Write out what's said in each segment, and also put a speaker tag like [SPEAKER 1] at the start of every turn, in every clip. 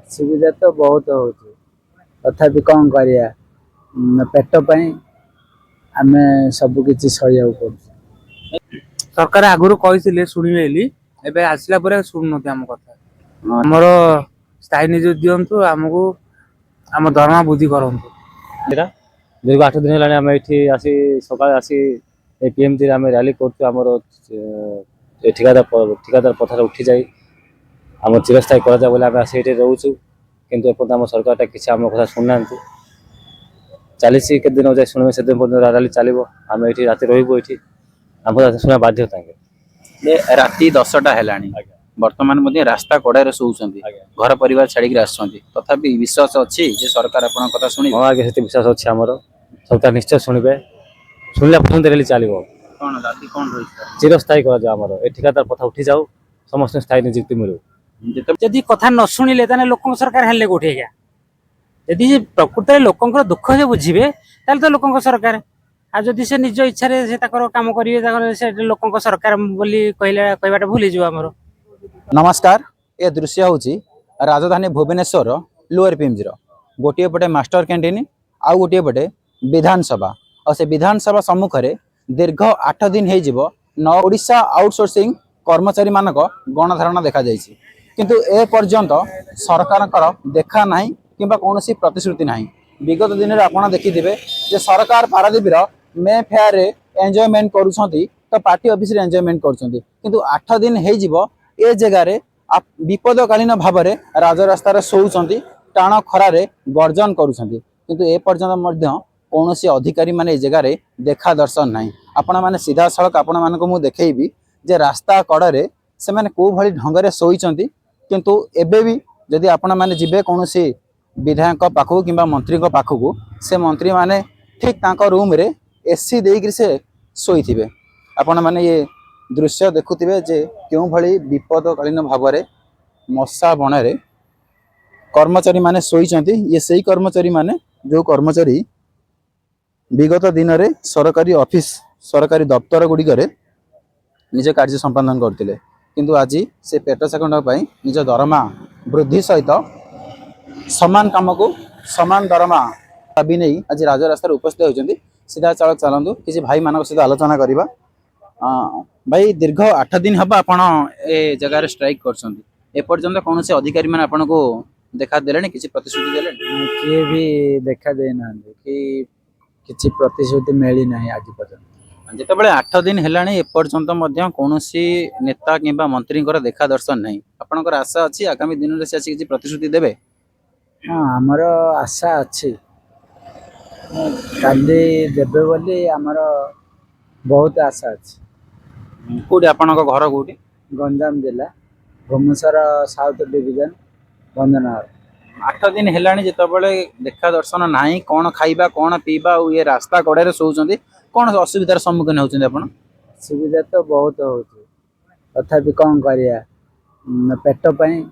[SPEAKER 1] सुविधा तो बहुत हो तथापि कौन करिया पेट पाई आमे सब किछि सहिया पड़छ।
[SPEAKER 2] सरकार आगुरु कहिथिले शुणिबे बोली एबे आसिला परे शुणुनथि हम कथा हमर स्थायी नियुक्ति दियंतु हमकु हम दरमा बुद्धि करंतु
[SPEAKER 3] दीर्घ 8 दिन है आम ये आसी सकाल आसी पीएमसी आम रैली कर ठिकादार पथर उठी जाए आम चिरस्थायी कर रोचु किंतु एपर्त आम सरकार किसी आम कथा शुणुना चली के दिन जाए शुणे से दिन रैली चलो आम ये राति रही आम शुणा बाध्य
[SPEAKER 4] राति 10टा है बर्तमान रास्ता कड़े शोचती घर परिवार छाड़ी आसुँच तथापि विश्वास अच्छी सरकार आप कथा शुणी
[SPEAKER 3] हाँ आगे से विश्वास अच्छे आमर सरकार निश्चय शुणे शुणला पर्यटन रैली चलो चिरस्थायी कर ठिकादार पथा उठी जाऊ समस्त स्थायी नियुक्ति मिलू
[SPEAKER 2] जदि कथा न शुणिले ताने लोक सरकार हेल्ले कोठी क्या जदि प्रकृत लोक दुख से बुझे तो लोक सरकार आ जदि से निज इच्छा से काम करेंगे लोक सरकार बोली कहवाटा भूली आमर।
[SPEAKER 4] नमस्कार ये दृश्य हूँ राजधानी भुवनेश्वर लोअर पिम्स गोटे पटे मास्टर कैंटीन आउ गोटे पटे विधानसभा और से विधानसभा सम्मुख में दीर्घ 8 दिन हो ओडिशा आउटसोर्सिंग कर्मचारी मानक गणधारणा देखा जाइए किंतु ए पर्यंत सरकार देखा ना कि कौन प्रतिश्रुति ना विगत दिन में आपड़ देखिथे सरकार पारादीप मे फेयर एंजॉयमेंट करुँच तो पार्टी ऑफिस रे एंजॉयमेंट करूँ 8 दिन हो ए जगार विपदकालीन भाव में राजरास्तार शोचती टाण खरारे गर्जन करुँच ए पर्यंत कौन अधिकारी माने जगार देखा दर्शन ना आपण मैंने सीधा सड़क आपण मानक मु देखी जे रास्ता कड़े से मैंने कौ भली ढंग से शोचती किंतु एबे भी जदि आपण मैंने जिबे कौन विधायक पाखु कि मंत्री पाखु से मंत्री माने ठीक तांको रूम रे एसी देकर से शोथे आपण मैंने ये दृश्य देखुवे जे क्यों भली विपदकालीन भाव में मशा बण कर्मचारी माने शोचती ये सही कर्मचारी माने जो कर्मचारी विगत दिन में सरकारी ऑफिस सरकारी दफ्तर गुड़िक निज कार्य संपादन करते किंतु आज से पेट सेकंड निज दरमा वृद्धि सहित समान काम को समान दरमा दाबी नहीं आज राजरास्तार उपस्थित होती सीधा चालक चलतु किसी भाई मान सहित आलोचना करवा। भाई दीर्घ 8 दिन हम आप जगार स्ट्राइक करपर्यंत कौन से अधिकारी मैंने आपन को देखा देले किसी प्रतिश्रुति देले
[SPEAKER 1] किए भी देखा दे ना कि किसी प्रतिश्रुति मिली ना आज पर्यंत
[SPEAKER 4] जितेबाला 8 दिन है एपर्यंत कौन नेता कि मंत्री देखा दर्शन नहीं आपंकर आशा अच्छी आगामी दिन में से किसी प्रतिश्रुति देवे।
[SPEAKER 1] हाँ आमर आशा अच्छी काली देवे बोली आमर बहुत आशा अच्छी।
[SPEAKER 4] कौटी आपण घर कौटी
[SPEAKER 1] गंजाम जिला भुवनेश्वर साउथ डिविजन भंजनगर
[SPEAKER 4] 8 दिन है जितेबाला देखा दर्शन ना कौन खाइबा कौन पीवा ये रास्ता कड़े शोचती कौन असुविधार सम्मुखीन होती आप
[SPEAKER 1] सुविधा तो बहुत हो तथापि कौन करिया पेट पाई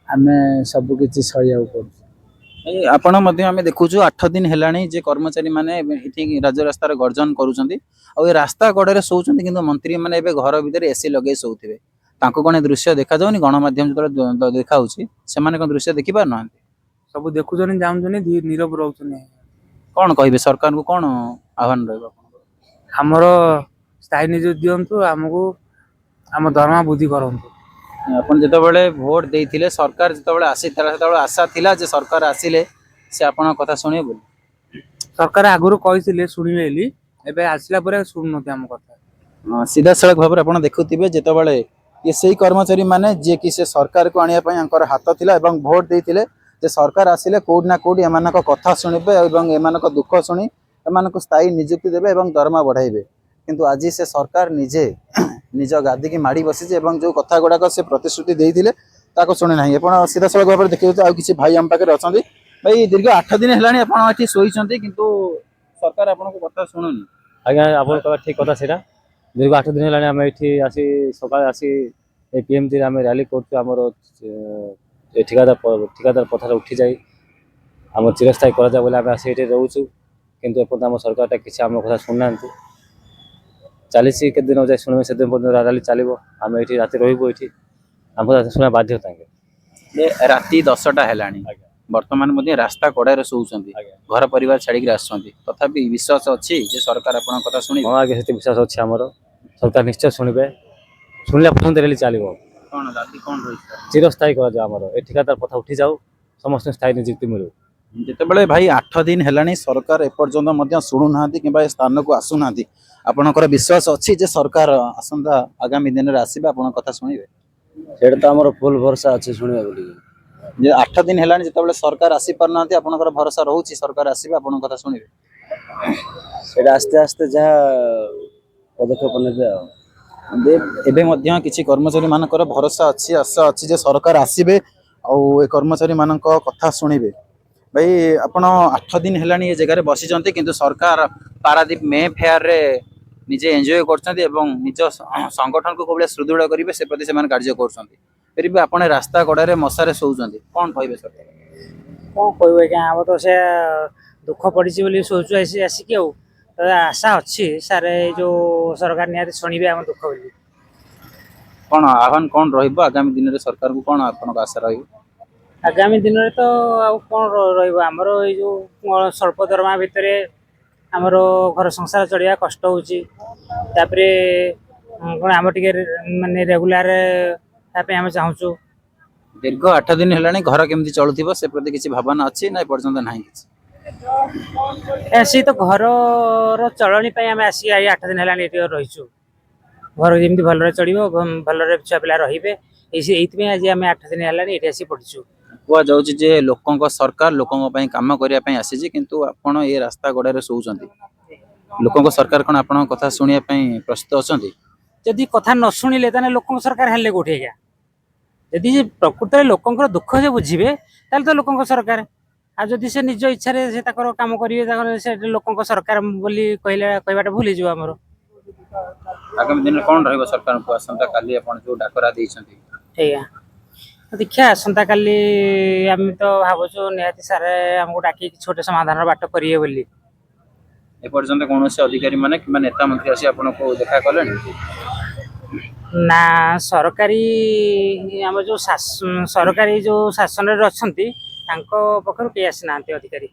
[SPEAKER 1] आमे सब किछि सहिया पड़छ।
[SPEAKER 4] आपण आम देखु 8 दिन है कर्मचारी माने राजरास्तार गर्जन करुँच ये रास्ता कड़े शोचती कि मंत्री मैंने घर भितर एसी लगे शोथे कौन दृश्य देखा जाऊनी गणमाध्यम जो देखा से दृश्य देखी पार ना
[SPEAKER 2] सब देखुन जाऊन नीरव रोचन
[SPEAKER 4] कौन कहे सरकार को कौन आह्वान
[SPEAKER 2] रमर स्थायी नियुक्ति दिंतु आमको आम दरमा बुद्धि करंतु
[SPEAKER 4] अपन जिते भोट देते सरकार जिते आसी आशा थिला जे सरकार आसिले से आपण कथा शुणे बोली
[SPEAKER 2] सरकार आगुरु कहिथिले शुणिबे बोली एबे आसिला परे शुणुनथि हम कथा
[SPEAKER 4] सीधा सड़क भाव में आप देखुवे जिते ये सही कर्मचारी माने जे कि से सरकार को आने हाथ थिला एवं भोट देते जे सरकार आसिले कोड ना कोड एम कथा शुणे एम दुख शुणी एम स्थायी नियुक्ति देवे और दरमा बढ़ाइबे किंतु आज से सरकार निजे निज गादी की माड़ी बसी जो कथा गुड़ाक से प्रतिश्रुति देते शुणे ना सीधा सड़क भाव में देखिए आउ किसी भाई आम पाखे अच्छा भाई दीर्घ 8 दिन है शोचती किंतु सरकार आपको कथा शुणुनी
[SPEAKER 3] आज्ञा आप ठीक कथा से दीर्घ 8 दिन है आम ये आसी सकाल आसी पीएमसी आम रैली कर ठिकादार पथर उठी जाए आम चिरस्थायी कर रोचु किंतु एपर्त आम सरकार किसी आम कथा शुणुना चली के दिन जाए शुणे से दिन रैली चलो आम ये राति रही आम शुणा बाध्य।
[SPEAKER 4] ଯେ ରାତି 10ଟା ହେଲାଣି
[SPEAKER 3] ଆଜ୍ଞା।
[SPEAKER 4] ବର୍ତ୍ତମାନ ମଧ୍ୟ ରାସ୍ତା କଡ଼ରେ ଶୋଉଛନ୍ତି
[SPEAKER 3] ଆଜ୍ଞା।
[SPEAKER 4] ଘର ପରିବାର ଛାଡ଼ିକି ଆସୁଛନ୍ତି ତଥାପି ବିଶ୍ୱାସ ଅଛି ଯେ ସରକାର ଆପଣଙ୍କ କଥା ଶୁଣିବେ
[SPEAKER 3] ହଁ ଆଜ୍ଞା ସେତିକି ବିଶ୍ୱାସ ଅଛି ଆମର ସରକାର ନିଶ୍ଚୟ ଶୁଣିବେ ଶୁଣିଲା ପର୍ଯ୍ୟନ୍ତ ରେଲି ଚାଲିବ
[SPEAKER 4] କ'ଣ ରାତି କ'ଣ ରହିଛି
[SPEAKER 3] ଚିରସ୍ଥାୟୀ କରାଯାଉ ଆମର ଏ ଠିକାଦାର ପ୍ରଥା ଉଠିଯାଉ ସମସ୍ତଙ୍କୁ ସ୍ଥାୟୀ ନିଯୁକ୍ତି ମିଳୁ।
[SPEAKER 4] ଯେତେବେଳେ ଭାଇ 8 ଦିନ ହେଲାଣି ସରକାର ଏପର୍ଯ୍ୟନ୍ତ ମଧ୍ୟ ଶୁଣୁନାହାନ୍ତି କିମ୍ବା ଏ ସ୍ଥାନକୁ ଆସୁନାହାନ୍ତି ଆପଣଙ୍କର ବିଶ୍ୱାସ ଅଛି ଯେ ସରକାର ଆସନ୍ତା ଆଗାମୀ ଦିନରେ ଆସିବେ ଆପଣଙ୍କ କଥା ଶୁଣିବେ
[SPEAKER 1] ସେଇଟା ତ ଆମର ଫୁଲ୍ ଭରସା ଅଛି ଶୁଣିବା ବୋଲି।
[SPEAKER 4] ଯେ 8 ଦିନ ହେଲାଣି ଯେତେବେଳେ ସରକାର ଆସିପାରୁନାହାନ୍ତି ଆପଣଙ୍କର ଭରସା ରହୁଛି ସରକାର ଆସିବେ ଆପଣଙ୍କ କଥା ଶୁଣିବେ
[SPEAKER 1] ସେଇଟା ଆସ୍ତେ ଆସ୍ତେ ଯାହା ପଦକ୍ଷେପ ନେବେ ଆଉ।
[SPEAKER 4] ଏବେ ମଧ୍ୟ କିଛି କର୍ମଚାରୀ ମାନଙ୍କର ଭରସା ଅଛି ଆଶା ଅଛି ଯେ ସରକାର ଆସିବେ ଆଉ ଏ କର୍ମଚାରୀ ମାନଙ୍କ କଥା ଶୁଣିବେ। ଭାଇ ଆପଣ 8 ଦିନ ହେଲାଣି ଏ ଜାଗାରେ ବସିଛନ୍ତି କିନ୍ତୁ ସରକାର ପାରାଦୀପ ମେ ଫେୟାରରେ ନିଜେ ଏନ୍ଜୟ କରୁଛନ୍ତି ଏବଂ ନିଜ ସଂଗଠନକୁ କୋଉ ଭଳିଆ ସୁଦୃଢ଼ କରିବେ ସେ ପ୍ରତି ସେମାନେ କାର୍ଯ୍ୟ କରୁଛନ୍ତି ଫିର ବି ଆପଣ ରାସ୍ତା କଡ଼ରେ ମଶାରେ ଶୋଉଛନ୍ତି କ'ଣ କହିବେ ସରକାର
[SPEAKER 2] କ'ଣ କହିବୁ ଆଜ୍ଞା ଆମର ତ ସେ ଦୁଃଖ ପଡ଼ିଛି ବୋଲି ଶୋଚୁ ଆସିକି ଆଉ ତ ଆଶା ଅଛି ସାର୍ ଏଇ ଯୋଉ ସରକାର ନିହାତି ଶୁଣିବେ ଆମ ଦୁଃଖ ବୋଲି।
[SPEAKER 4] କ'ଣ ଆହ୍ୱାନ କ'ଣ ରହିବ ଆଗାମୀ ଦିନରେ ସରକାରକୁ କ'ଣ ଆପଣଙ୍କ ଆଶା ରହିବ
[SPEAKER 2] ଆଗାମୀ ଦିନରେ ତ ଆଉ କ'ଣ ରହିବ ଆମର ଏଇ ଯୋଉ ସ୍ୱଳ୍ପ ଦରମା ଭିତରେ ଆମର ଘର ସଂସାର ଚଳିବା କଷ୍ଟ ହେଉଛି ତାପରେ କ'ଣ ଆମର ଟିକେ ମାନେ ରେଗୁଲାର ତା ପାଇଁ ଆମେ ଚାହୁଁଛୁ।
[SPEAKER 4] ଦୀର୍ଘ 8 ଦିନ ହେଲାଣି ଘର କେମିତି ଚଳୁଥିବ ସେ ପ୍ରତି କିଛି ଭାବନା ଅଛି ନା ଏପର୍ଯ୍ୟନ୍ତ ନାହିଁ କିଛି
[SPEAKER 2] ସେଇ ତ ଘରର ଚଳଣି ପାଇଁ ଆମେ ଆସିକି ଏଇ 8 ଦିନ ହେଲାଣି ଏଠି ରହିଛୁ ଘର ଯେମିତି ଭଲରେ ଚଳିବ ଭଲରେ ଛୁଆ ପିଲା ରହିବେ ଏଇଥିପାଇଁ ଆଜି ଆମେ 8 ଦିନ ହେଲାଣି ଏଠି ଆସି ପଢିଛୁ।
[SPEAKER 4] କୁହାଯାଉଛି ଯେ ଲୋକଙ୍କ ସରକାର ଲୋକଙ୍କ ପାଇଁ କାମ କରିବା ପାଇଁ ଆସିଛି କିନ୍ତୁ ଆପଣ ଏ ରାସ୍ତା କଡ଼ରେ ଶୋଉଛନ୍ତି ଲୋକଙ୍କ ସରକାର କ'ଣ ଆପଣଙ୍କ କଥା ଶୁଣିବା ପାଇଁ ପ୍ରସ୍ତୁତ ଅଛନ୍ତି
[SPEAKER 2] ଯଦି କଥା ନ ଶୁଣିଲେ ତାହେଲେ ଲୋକଙ୍କ ସରକାର ହେଲେ କୋଉଠି ଆଜ୍ଞା ଯଦି ପ୍ରକୃତରେ ଲୋକଙ୍କର ଦୁଃଖ ସେ ବୁଝିବେ ତାହେଲେ ତ ଲୋକଙ୍କ ସରକାର ଆଉ ଯଦି ସେ ନିଜ ଇଚ୍ଛାରେ ସେ ତାଙ୍କର କାମ କରିବେ ତାଙ୍କର ସେ ଲୋକଙ୍କ ସରକାର ବୋଲି କହିବାଟା ଭୁଲ ହେଇଯିବ ଆମର।
[SPEAKER 4] ଆଗାମୀ ଦିନରେ କ'ଣ ରହିବ ସରକାରଙ୍କୁ ଆସନ୍ତା କାଲି ଆପଣ ଯୋଉ ଡାକରା ଦେଇଛନ୍ତି
[SPEAKER 2] ଆଜ୍ଞା ଦେଖିବା ଆସନ୍ତା କାଲି ଆମେ ତ ଭାବୁଛୁ ନିହାତି ସାର୍ ଆମକୁ ଡାକିକି କିଛି ଗୋଟେ ସମାଧାନର ବାଟ କରିବେ ବୋଲି।
[SPEAKER 4] ଏପର୍ଯ୍ୟନ୍ତ କୌଣସି ଅଧିକାରୀ ମାନେ କିମ୍ବା ନେତା ମନ୍ତ୍ରୀ ଆସି ଆପଣଙ୍କୁ ଦେଖା କଲେଣି
[SPEAKER 2] ନା ସରକାରୀ ଆମର ଯୋଉ ସରକାରୀ ଯୋଉ ଶାସନରେ ଅଛନ୍ତି ତାଙ୍କ ପାଖରୁ କେହି ଆସିନାହାନ୍ତି ଅଧିକାରୀ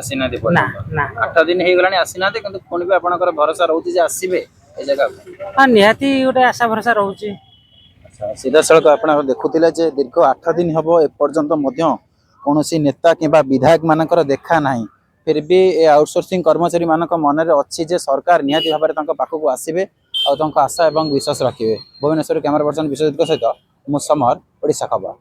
[SPEAKER 4] ଆସିନାହାନ୍ତି
[SPEAKER 2] ନା
[SPEAKER 4] ପର୍ଯ୍ୟନ୍ତ
[SPEAKER 2] ନା
[SPEAKER 4] 8 ଦିନ ହେଇଗଲାଣି ଆସିନାହାନ୍ତି କିନ୍ତୁ ପୁଣି ବି ଆପଣଙ୍କର ଭରସା ରହୁଛି ଯେ ଆସିବେ ଏ ଜାଗାକୁ
[SPEAKER 2] ହଁ ନିହାତି ଗୋଟେ ଆଶା ଭରସା ରହୁଛି।
[SPEAKER 4] ସିଧାସଳଖ ଆପଣ ଦେଖୁଥିଲେ ଯେ ଦୀର୍ଘ 8 ଦିନ ହେବ ଏପର୍ଯ୍ୟନ୍ତ ମଧ୍ୟ କୌଣସି ନେତା କିମ୍ବା ବିଧାୟକ ମାନଙ୍କର ଦେଖା ନାହିଁ ଫିର ବି ଏ ଆଉଟସୋର୍ସିଂ କର୍ମଚାରୀ ମାନଙ୍କ ମନରେ ଅଛି ଯେ ସରକାର ନିହାତି ଭାବରେ ତାଙ୍କ ପାଖକୁ ଆସିବେ ଆଉ ତାଙ୍କ ଆଶା ଏବଂ ବିଶ୍ୱାସ ରଖିବେ। ଭୁବନେଶ୍ୱର କ୍ୟାମେରା ପର୍ସନ ବିଶ୍ୱଜିତଙ୍କ ସହିତ ମୁଁ ସମର ଓଡ଼ିଶା ଖବର।